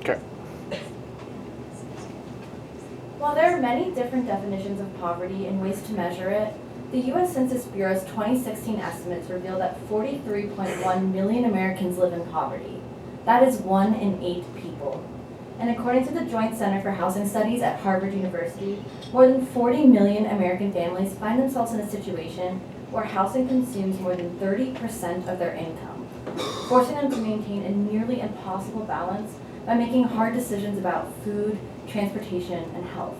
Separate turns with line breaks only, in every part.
Okay.
While there are many different definitions of poverty and ways to measure it, the U.S. Census Bureau's 2016 estimates reveal that 43.1 million Americans live in poverty. That is 1 in 8 people. And according to the Joint Center for Housing Studies at Harvard University, more than 40 million American families find themselves in a situation where housing consumes more than 30% of their income, forcing them to maintain a nearly impossible balance by making hard decisions about food, transportation, and health.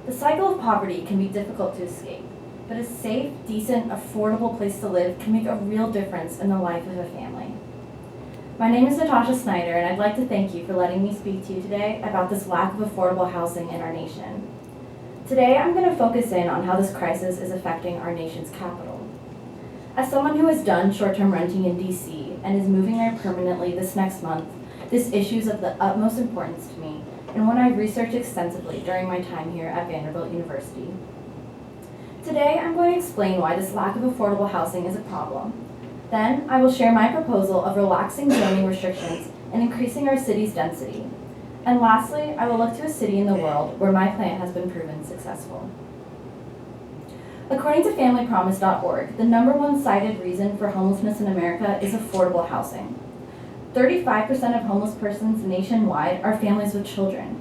The cycle of poverty can be difficult to escape, but a safe, decent, affordable place to live can make a real difference in the life of a family. My name is Natasha Snyder, and I'd like to thank you for letting me speak to you today about this lack of affordable housing in our nation. Today, I'm going to focus in on how this crisis is affecting our nation's capital. As someone who has done short-term renting in DC and is moving there permanently this next month, this issue is of the utmost importance to me and one I've researched extensively during my time here at Vanderbilt University. Today, I'm going to explain why this lack of affordable housing is a problem. Then, I will share my proposal of relaxing zoning restrictions and increasing our city's density. And lastly, I will look to a city in the world where my plan has been proven successful. According to FamilyPromise.org, the #1 cited reason for homelessness in America is affordable housing. 35% of homeless persons nationwide are families with children,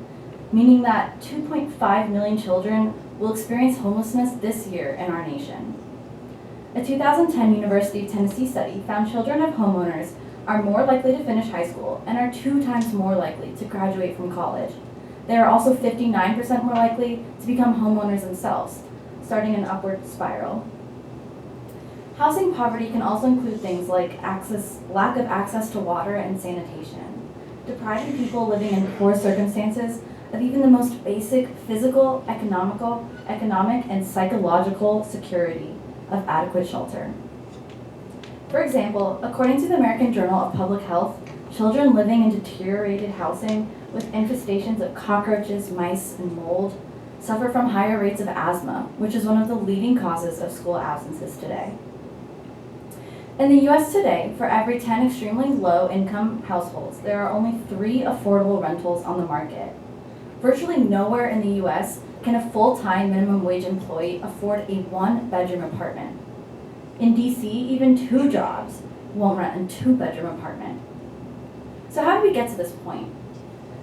meaning that 2.5 million children will experience homelessness this year in our nation. A 2010 University of Tennessee study found children of homeowners are more likely to finish high school and are 2 times more likely to graduate from college. They are also 59% more likely to become homeowners themselves, starting an upward spiral. Housing poverty can also include things like lack of access to water and sanitation, depriving people living in poor circumstances of even the most basic physical, economic, and psychological security of adequate shelter. For example, according to the American Journal of Public Health, children living in deteriorated housing with infestations of cockroaches, mice, and mold suffer from higher rates of asthma, which is one of the leading causes of school absences today. In the U.S. today, for every 10 extremely low-income households, there are only 3 affordable rentals on the market. Virtually nowhere in the U.S. can a full-time minimum wage employee afford a 1-bedroom apartment. In D.C., even 2 jobs won't rent a 2-bedroom apartment. So how did we get to this point?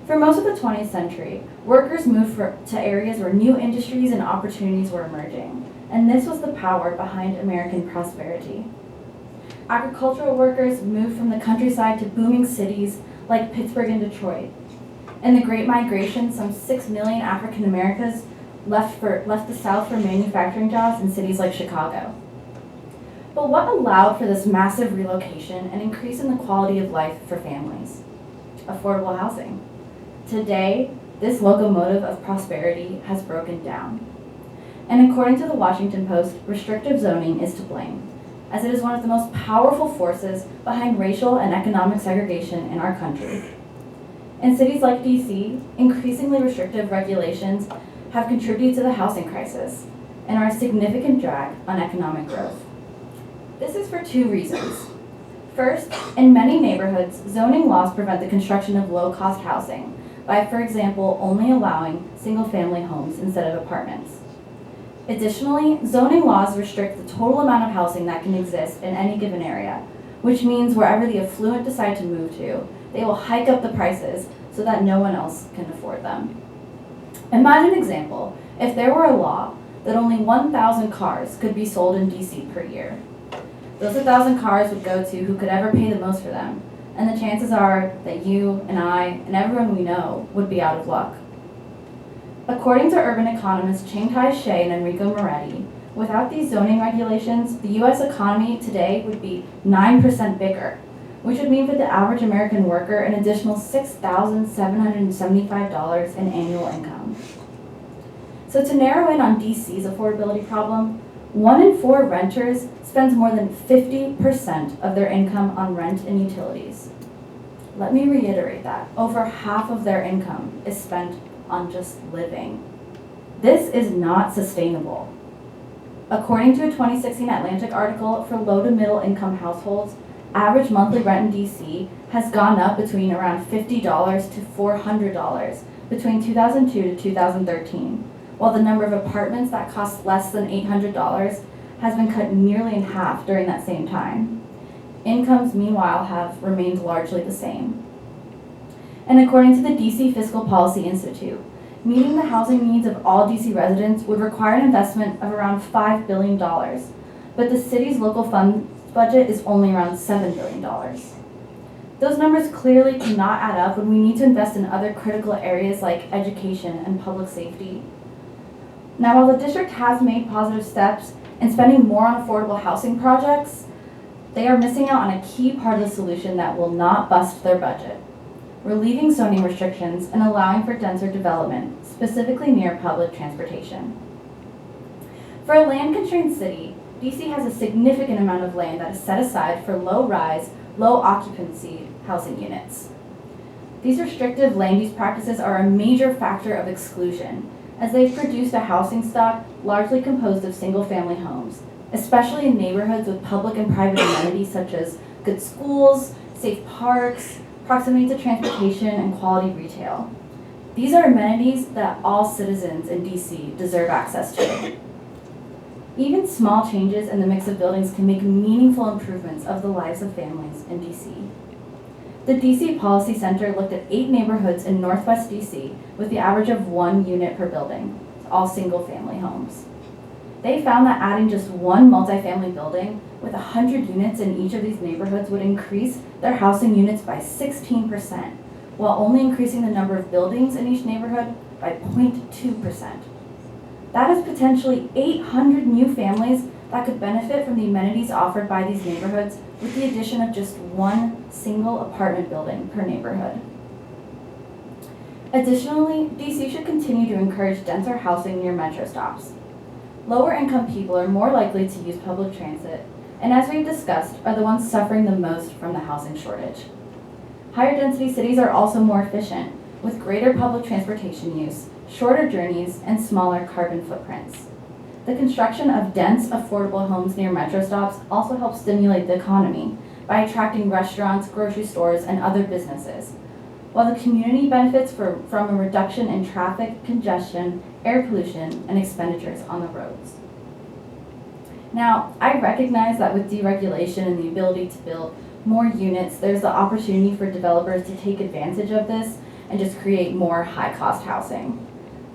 For most of the 20th century, workers moved to areas where new industries and opportunities were emerging, and this was the power behind American prosperity. Agricultural workers moved from the countryside to booming cities like Pittsburgh and Detroit. In the Great Migration, some 6 million African Americans left the South for manufacturing jobs in cities like Chicago. But what allowed for this massive relocation and increase in the quality of life for families? Affordable housing. Today, this locomotive of prosperity has broken down. And according to the Washington Post, restrictive zoning is to blame, as it is one of the most powerful forces behind racial and economic segregation in our country. In cities like DC, increasingly restrictive regulations have contributed to the housing crisis and are a significant drag on economic growth. This is for 2 reasons. First, in many neighborhoods, zoning laws prevent the construction of low-cost housing by, for example, only allowing single-family homes instead of apartments. Additionally, zoning laws restrict the total amount of housing that can exist in any given area, which means wherever the affluent decide to move to, they will hike up the prices so that no one else can afford them. Imagine an example if there were a law that only 1,000 cars could be sold in DC per year. Those 1,000 cars would go to who could ever pay the most for them, and the chances are that you and I and everyone we know would be out of luck. According to urban economists Chiang-Tai Sheh and Enrico Moretti, without these zoning regulations, the U.S. economy today would be 9% bigger, which would mean for the average American worker an additional $6,775 in annual income. So to narrow in on DC's affordability problem, 1 in 4 renters spends more than 50% of their income on rent and utilities. Let me reiterate that. Over half of their income is spent on just living. This is not sustainable. According to a 2016 Atlantic article, for low to middle income households, average monthly rent in DC has gone up between around $50 to $400 between 2002 to 2013, while the number of apartments that cost less than $800 has been cut nearly in half during that same time. Incomes, meanwhile, have remained largely the same. And according to the DC Fiscal Policy Institute, meeting the housing needs of all DC residents would require an investment of around $5 billion, but the city's local fund budget is only around $7 billion. Those numbers clearly cannot add up when we need to invest in other critical areas like education and public safety. Now, while the district has made positive steps in spending more on affordable housing projects, they are missing out on a key part of the solution that will not bust their budget: relieving zoning restrictions and allowing for denser development, specifically near public transportation. For a land-constrained city, DC has a significant amount of land that is set aside for low-rise, low-occupancy housing units. These restrictive land use practices are a major factor of exclusion, as they've produced a housing stock largely composed of single-family homes, especially in neighborhoods with public and private amenities such as good schools, safe parks, proximity to transportation, and quality retail. These are amenities that all citizens in DC deserve access to. Even small changes in the mix of buildings can make meaningful improvements of the lives of families in DC. The DC Policy Center looked at 8 neighborhoods in Northwest DC with the average of 1 unit per building, all single-family homes. They found that adding just one multifamily building with 100 units in each of these neighborhoods would increase their housing units by 16%, while only increasing the number of buildings in each neighborhood by 0.2%. That is potentially 800 new families that could benefit from the amenities offered by these neighborhoods with the addition of just one single apartment building per neighborhood. Additionally, DC should continue to encourage denser housing near metro stops. Lower income people are more likely to use public transit, and as we've discussed, are the ones suffering the most from the housing shortage. Higher density cities are also more efficient, with greater public transportation use, shorter journeys, and smaller carbon footprints. The construction of dense, affordable homes near metro stops also helps stimulate the economy by attracting restaurants, grocery stores, and other businesses, while the community benefits from a reduction in traffic, congestion, air pollution, and expenditures on the roads. Now, I recognize that with deregulation and the ability to build more units, there's the opportunity for developers to take advantage of this and just create more high-cost housing.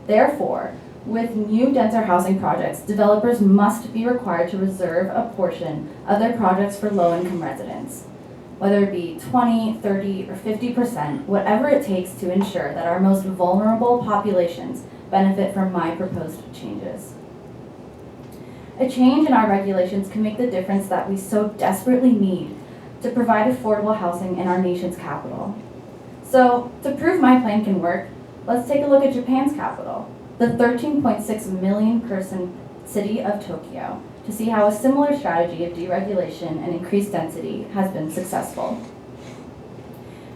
Therefore, with new denser housing projects, developers must be required to reserve a portion of their projects for low-income residents, whether it be 20, 30, or 50%, whatever it takes to ensure that our most vulnerable populations benefit from my proposed changes. A change in our regulations can make the difference that we so desperately need to provide affordable housing in our nation's capital. So, to prove my plan can work, let's take a look at Japan's capital, the 13.6 million person city of Tokyo, to see how a similar strategy of deregulation and increased density has been successful.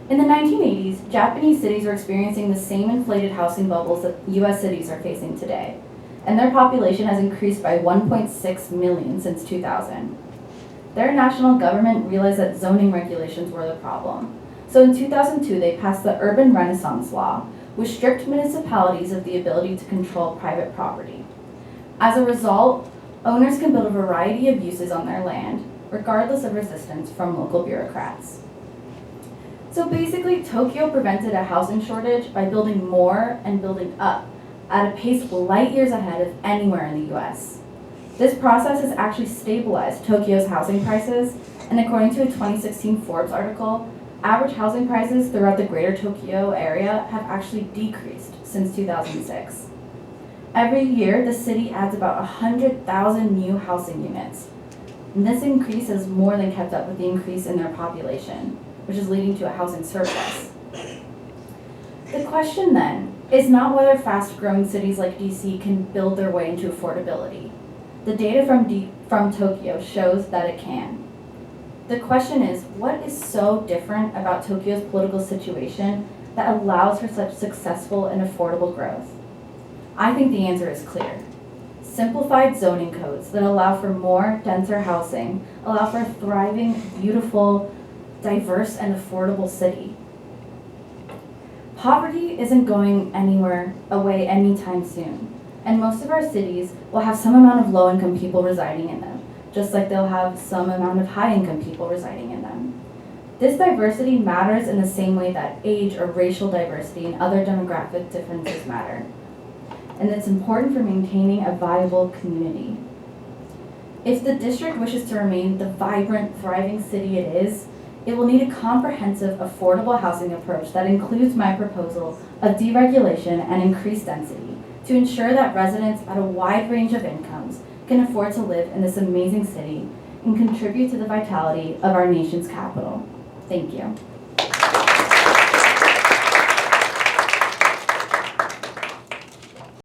In the 1980s, Japanese cities were experiencing the same inflated housing bubbles that US cities are facing today, and their population has increased by 1.6 million since 2000. Their national government realized that zoning regulations were the problem. So in 2002, they passed the Urban Renaissance Law, which stripped municipalities of the ability to control private property. As a result, owners can build a variety of uses on their land, regardless of resistance from local bureaucrats. So basically, Tokyo prevented a housing shortage by building more and building up at a pace light years ahead of anywhere in the US. This process has actually stabilized Tokyo's housing prices, and according to a 2016 Forbes article, average housing prices throughout the greater Tokyo area have actually decreased since 2006. Every year, the city adds about 100,000 new housing units. And this increase has more than kept up with the increase in their population, which is leading to a housing surplus. The question then is not whether fast-growing cities like DC can build their way into affordability. The data from Tokyo shows that it can. The question is, what is so different about Tokyo's political situation that allows for such successful and affordable growth? I think the answer is clear. simplified zoning codes that allow for more denser housing, allow for a thriving, beautiful, diverse, and affordable city. Poverty isn't going anywhere away anytime soon, and most of our cities will have some amount of low-income people residing in them, just like they'll have some amount of high-income people residing in them. This diversity matters in the same way that age or racial diversity and other demographic differences matter, and it's important for maintaining a viable community. If the district wishes to remain the vibrant, thriving city it is, it will need a comprehensive, affordable housing approach that includes my proposal of deregulation and increased density to ensure that residents at a wide range of incomes can afford to live in this amazing city and contribute to the vitality of our nation's capital. Thank you.